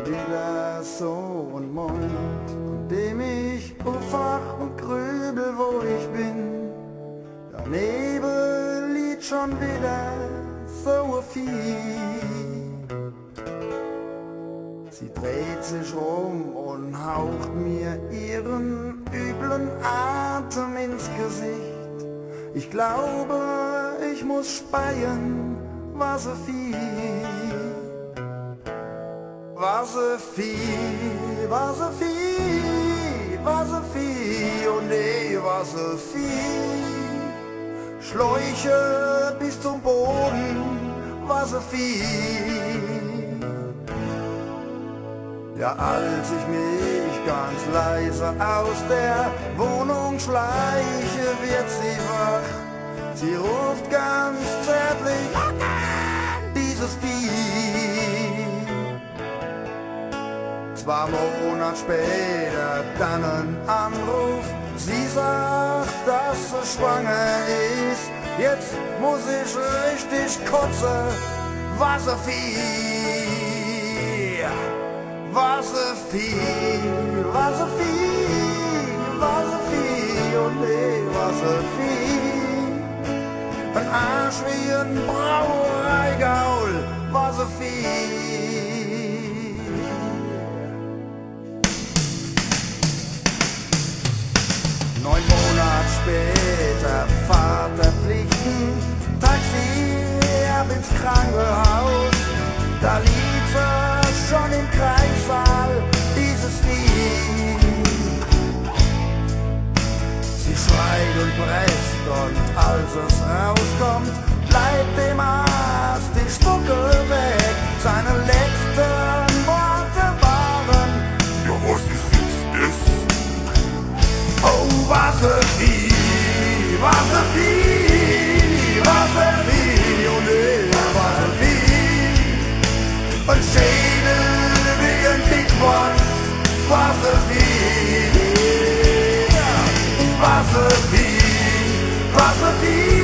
wieder so ein Moment, an dem ich aufwach und grübel, wo ich bin. Der Nebel liegt schon wieder so viel. Sie dreht sich rum und haucht mir ihren üblen Atem ins Gesicht. Ich glaube, ich muss speien, was so viel. Was so viel, was so viel, was so viel, oh nee, was so viel. Schläuche bis zum Boden, was so viel. Ja, als ich mich ganz leise aus der Wohnung schleiche, wird sie wach. Sie ruft ganz zärtlich dieses Vieh. 2 Monate später dann ein Anruf. Sie sagt, dass sie schwanger ist. Jetzt muss ich richtig kotzen. Was so viel, was so viel, was so viel, was so viel, oh nee, was so viel. Ein Arsch wie ein Brauereigaul, was so viel. 9 Monate später Vaterpflichten, Taxi ab ins Krankenhaus. Da liegt er schon im Kreissaal, dieses Vieh. Sie schreit und presst und als es rauskommt, bleibt dem Arzt die Spucke weg. Seine letzten Worte waren: Ja, was ist jetzt das? Oh, was so viel, was so viel, was so viel, oh nee, was so viel. Und Schädel wie ein Big Boss, was so viel, was so viel, was so viel.